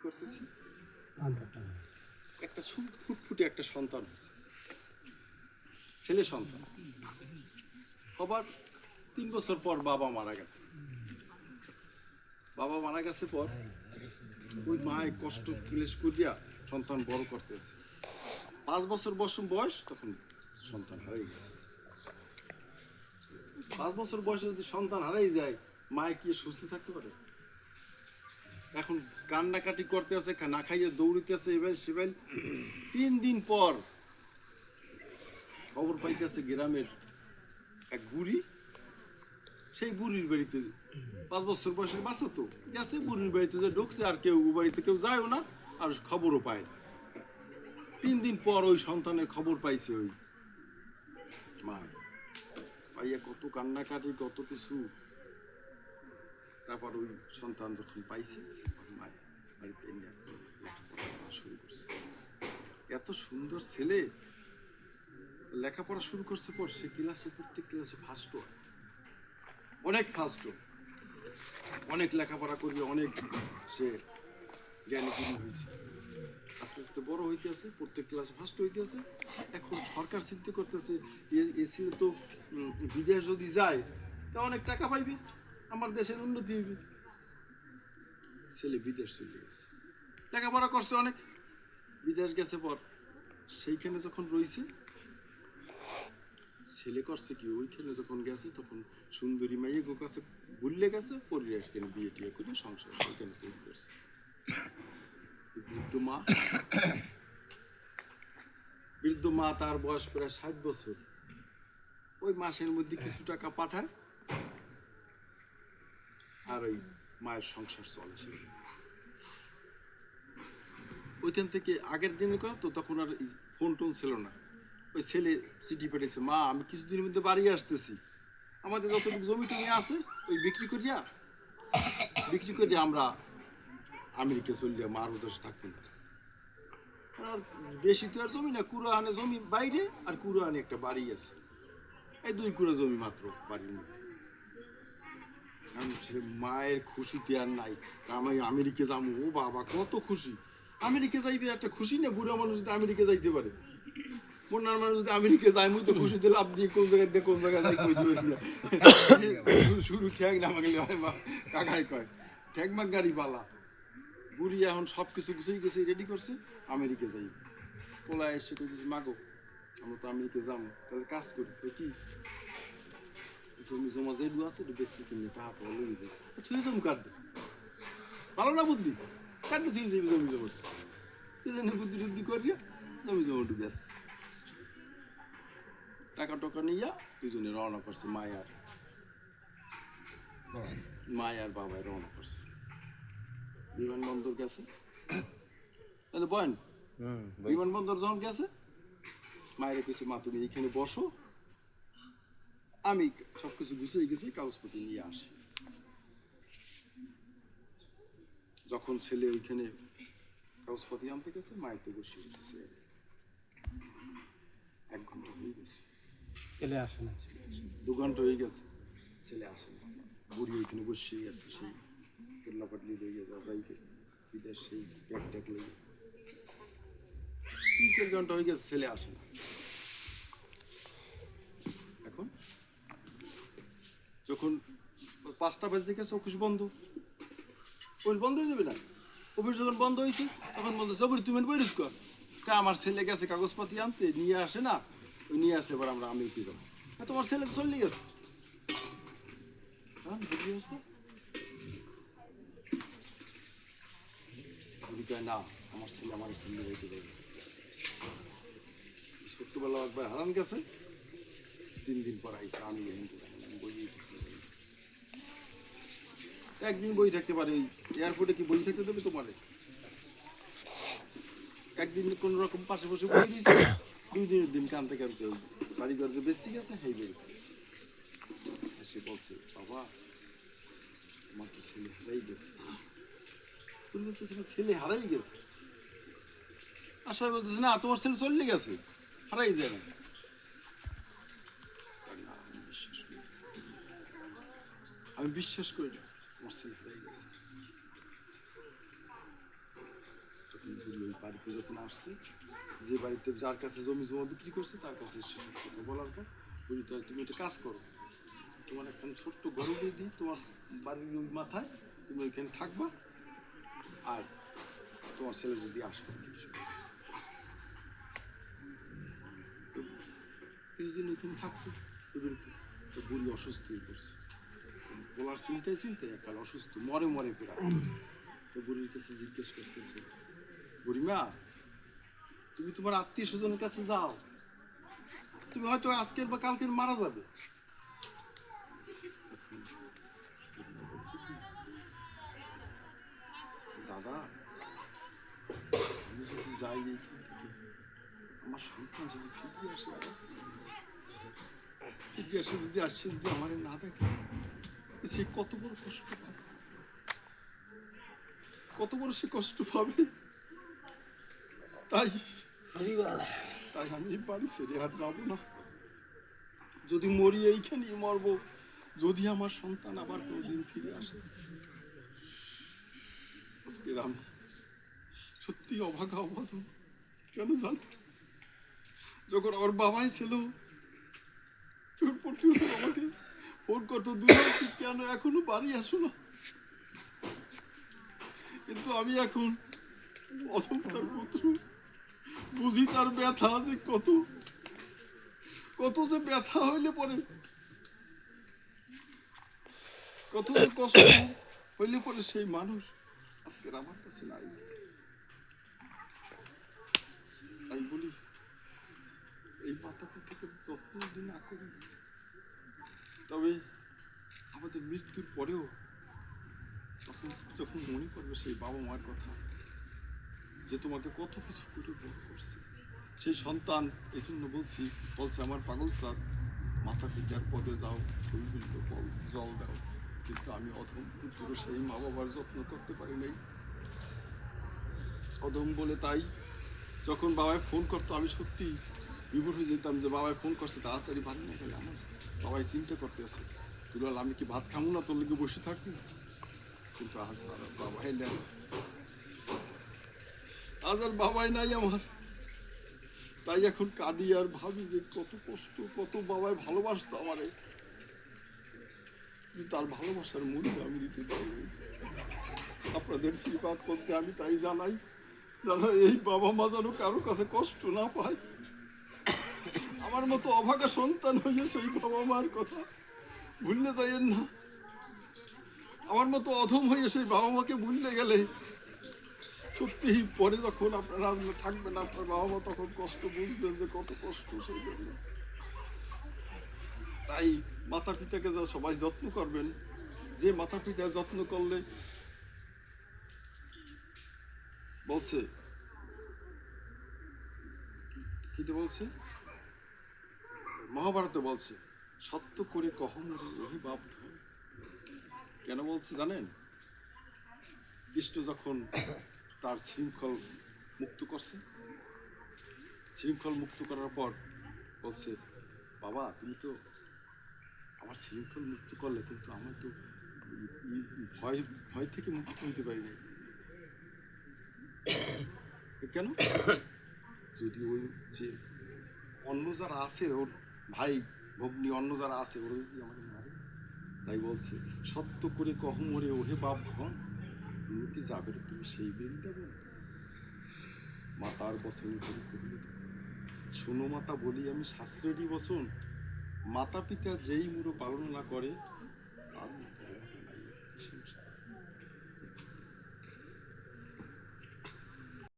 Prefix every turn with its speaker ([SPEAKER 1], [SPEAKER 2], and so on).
[SPEAKER 1] করতেছি, একটা ফুটফুটে একটা সন্তান হয়েছে, ছেলে সন্তান। আবার 3 বছর পর বাবা মারা গেছে। বাবা মারা গেছে পর ওই মায়ের কষ্ট ক্লেশ করিয়া সন্তান বড় করতেছে। 5 বছর বয়স তখন সন্তান হারিয়ে গেছে। 5 বছর বয়সে যদি সন্তান হারিয়ে যায়, মায়ে কি সুস্থ থাকতে পারে? এখন কান্নাকাটি করতে আছে, না খাইয়ে দৌড়িতে আছে এবার সেবার। 3 দিন পর খবর পাইতেছে গ্রামের এক বুড়ি, সেই বুড়ির বাড়িতে 5 বছর বয়সের বাচ্চা তো গেছে, বুড়ির বাড়িতে যে ঢুকছে, আর কেউ বাড়িতে কেউ যায়ও না, আর খবরও পায় না। 3 দিন পর ওই সন্তানের খবর পাইছে ওই মা, পাইয়া কত কান্নাকাটি কত কিছু। তারপর ওই সন্তান যখন পাইছে বাড়িতে লেখাপড়া শুরু করছে। এত সুন্দর ছেলে লেখাপড়া শুরু করছে পর সে ক্লাসে, প্রত্যেক ক্লাসে ফার্স্ট হয়, অনেক ফার্স্ট, অনেক লেখাপড়া করবে, অনেক সে জ্ঞানী হয়েছে। আস্তে আস্তে বড় হইতেছে, প্রত্যেক ক্লাসে ফার্স্ট হইতেছে। এখন সরকার চিন্তা করতেছে এসে তো বিদেশ যদি যায় তা অনেক টাকা পাইবে, আমার দেশের উন্নতি হইবে। ছেলে বিদেশ চলে গেছে, লেখাপড়া করছে অনেক, বিদেশ গেছে পর সেইখানে যখন রয়েছে, ছেলে করছে কি ওইখানে যখন গেছে তখন সুন্দরী মাইয়ে গো কাছে ভুললে গেছে, পরিবেশ কেন বিয়ে টিয়ে করে সংসার ওইখানে তৈরি করছে। বৃদ্ধ মা তার বয়স প্রায় 60 বছর, ওই মাসের মধ্যে কিছু টাকা পাঠায়, আর ওই মায়ের সংসার চলে। ওইখান থেকে আগের দিনে কথা তো, তখন আর ফোন টোন ছিল না। ওই ছেলে চিঠি পেটেছে, মা আমি কিছুদিনের মধ্যে বাড়ি আসতেছি, আমাদের যতটুকু জমি টমি আছে ওই বিক্রি করিয়া আমরা আমেরিকা চলিয়া মার উদ্দেশ্যে থাকবো না। আর বেশি তো আর জমি না, কুড়ো আনে জমি বাইরে, আর কুড়ো আনে একটা বাড়ি আছে, এই 2 কুড়ো জমি মাত্র বাড়ির মধ্যে। মায়ের খুশিতে আর নাই, আমি আমেরিকা যাবো, ও বাবা কত খুশি। আমেরিকা যাইবে একটা খুশি না, বুড়া মানুষ যদি আমেরিকা যাইতে পারে, বন্যার মানুষ যদি আমেরিকা যায়, মুই তো খুশিতে লাভ দিয়ে কোন জায়গায় যাই কই দিবে শুরু ঠেক নামা গেলে হয়, মা কাকাই কয় ঠেক মাক গাড়ি পালা। বুড়ি এখন সব কিছু গুছিয়ে গেছে, রেডি করছে, আমেরিকা যাই। পোলা এসে কইতেছে, মাগো আমরা তো আমেরিকা যাবো, তাহলে কাজ করি। কি জমি জমা যেটু আছে বেশি কিনে টাকা পাওয়া লই যাবে, তুই জমি কাটবে, ভালো না বুদ্ধি, কাটবে তুই যাবি জমি জমা, তুই জানি বুদ্ধি টুদ্ধি করিয়া জমি জমা ডুবে আসছে। টাকা টাকা নিয়া দুজনে রওনা করছে, মায়ার বাবায় রওনা করছে, বিমানবন্দর গেছে। বয়েন বিমানবন্দর যখন গেছে, মায়ের কিছু, মা তুমি এখানে বসো, আমি সবকিছু গুছিয়ে গেছি, কাগজপত্র নিয়ে আসি। যখন ছেলে ওইখানে কাগজপত্র আনতে গেছে, মায়ের তো বসে গেছে, 1 ঘন্টা হয়ে গেছে, ছেলে আসে না, 2 ঘন্টা হয়ে গেছে, ছেলে আসে না। বুড়ি ওইখানে বসেই আছে, সেই কেল্লাপাটলি লেগে যাইতে বিদেশ, সেই ব্যাগ ট্যাগ লেগে 3-4 ঘন্টা হয়ে গেছে, ছেলে আসে না। এখন যখন 5টা বাজে গেছে, অফিস বন্ধ, অফিস বন্ধ হয়ে যাবে না, অফিস যখন বন্ধ হয়েছে তখন বলতে জবরি তুমি বইরিস কর, আমার ছেলে গেছে কাগজপাতি আনতে, নিয়ে আসে না, ওই নিয়ে আসলে পর আমরা আমি কি যাবো, তোমার ছেলে তো চলে গেছে। না আমার ছেলে আমার ফিল্ডে যাইতে দেবে, ছোট্টবেলা একবার হারান গেছে, 3 দিন পর আইসা, আমি একদিন বই থাকতে পারে, এয়ারপোর্টে কি বই থাকতে দেবে তোমার? একদিন কোন রকম পাশে বসে বই দিয়েছে, 2 দিনের দিন কানতে কানতে বাড়িঘর যে বেশি গেছে, সেই বের সে বলছে, বাবা আমার তো ছেলে হারাই গেছে। ছেলে হারাই গেছে, আশা বলতেছে না তোমার ছেলে চলে গেছে, হারাই যায় না। আমি বিশ্বাস করি না আমার ছেলে হারাই গেছে। ওই বাড়িতে যখন আসছে, যে বাড়িতে যার কাছে জমি জমা বিক্রি করছে তার কাছে এসে সব কথা বলার পর বলি, তো তুমি একটা কাজ করো, তোমার একখান ছোট্ট গরু দিয়ে দিই তোমার বাড়ির ওই মাথায়, তুমি ওইখানে থাকবা, আর তোমার ছেলে যদি আসে কিছুদিন ওইখানে থাকছে, এবার তো বুড়ি অসুস্থ হয়ে পড়ছে, বলার চিন্তায় চিন্তায় একাল অসুস্থ, মরে মরে প্রায়। তো বুড়ির কাছে জিজ্ঞেস করতেছে, বুড়িমা তুমি তোমার আত্মীয় স্বজনের কাছে যাও, তুমি হয়তো আজকের বা কালকের মারা যাবে। দাদা আমি যদি যাই এইখান থেকে, আমার সন্তান যদি ফিরে আসে, ফিরে আসে যদি আসছে, যদি আমার না দেখে, সে কত বড় কষ্ট পাবে, কত বড় সে কষ্ট পাবে। তাই তাই আমি বাড়ি ছেড়ে আর যাবো না, যদি মরি এইখানেই মরবো, যদি আমার সন্তান আবার কোনোদিন ফিরে আসে। আজকের আমি সত্যি অভাগা অভাজন, কেন জানো, যখন ওর বাবাই ছিল আমাকে ফোন করতো, কেন এখনো বাড়ি আসো না, কিন্তু আমি এখন অধম তার পুত্র, বুঝি তার ব্যথা যে কত, কত যে ব্যথা হইলে পরে, কত যে কষ্ট হইলে পরে সেই মানুষ আজকের আমার কাছে নাই। তাই বলি এই মাথা পিতাকে যত্ন যদি না করি, তবে আমাদের মৃত্যুর পরেও তখন যখন মনে করবে সেই বাবা মার কথা, যে তোমাকে কত কিছু করে বড় করছে, সেই সন্তান এই জন্য বলছে আমার পাগল স্যার, মাথা পিতার পদে যাও, ফুলগুলো জল দাও, কিন্তু আমি অধম পুত্র সেই মা বাবার যত্ন করতে পারি নাই, অধম বলে। তাই যখন বাবাই ফোন করতো আমি সত্যি বিভোর হয়ে যেতাম, যে বাবাই ফোন করছে তাড়াতাড়ি বাড়ি না গেলে আমার বাবাই চিন্তা করতে আছে, দুলাল আমি কি ভাত খাবো না, তোর লেগে বসে থাকবি, কিন্তু আজ আর বাবাই নেই, আজ আর বাবাই নাই আমার। তাই এখন কাঁদি আর ভাবি যে কত কষ্ট, কত বাবাই ভালোবাসতো আমারে, কিন্তু তার ভালোবাসার মূল্য আমি দিতে পারিনি। আপনাদের শ্রীপাঠ করতে আমি তাই জানাই, জানো এই বাবা মা যেন কারো কাছে কষ্ট না পায়, আমার মতো অভাগা সন্তান হয়ে সেই বাবা মার কথা ভুললে যাইয়েন না, আমার মতো অধম হয়ে সেই বাবা মাকে ভুললে গেলে সত্যি পরে যখন আপনারা থাকবেন, আপনার বাবা মা তখন কষ্ট বুঝবেন যে কত কষ্ট সেই জন্য। তাই মাতা পিতাকে সবাই যত্ন করবেন, যে মাতা পিতা যত্ন করলে, বলছে কি বলছে মহাভারতে বলছে, সত্য করে কহ মরি ওহে বাপ ধন। কেন বলছে জানেন, কৃষ্ণ যখন তার শৃঙ্খল মুক্ত করছে, শৃঙ্খল মুক্ত করার পর বলছে, বাবা তুমি তো আমার শৃঙ্খল মুক্ত করলে, কিন্তু আমার তো ভয় ভয় থেকে মুক্ত হইতে পারি নাই। কেন, যদি ওই যে অন্য যারা আছে, ওর ভাই ভগ্নী অন্য যারা আছে, ওরা যদি আমাকে মারে, তাই বলছে সত্য করে কহ মরে ওহে বাপ ধন, তুমি কি যাবে তুমি সেই বৃন্দাবন, মাতার বচন করে করিল, শোনো মাতা বলি আমি শাস্ত্রেরই বচন, মাতা পিতা যেই মুড়ো পালন না করে তার মতো নাই সংসার।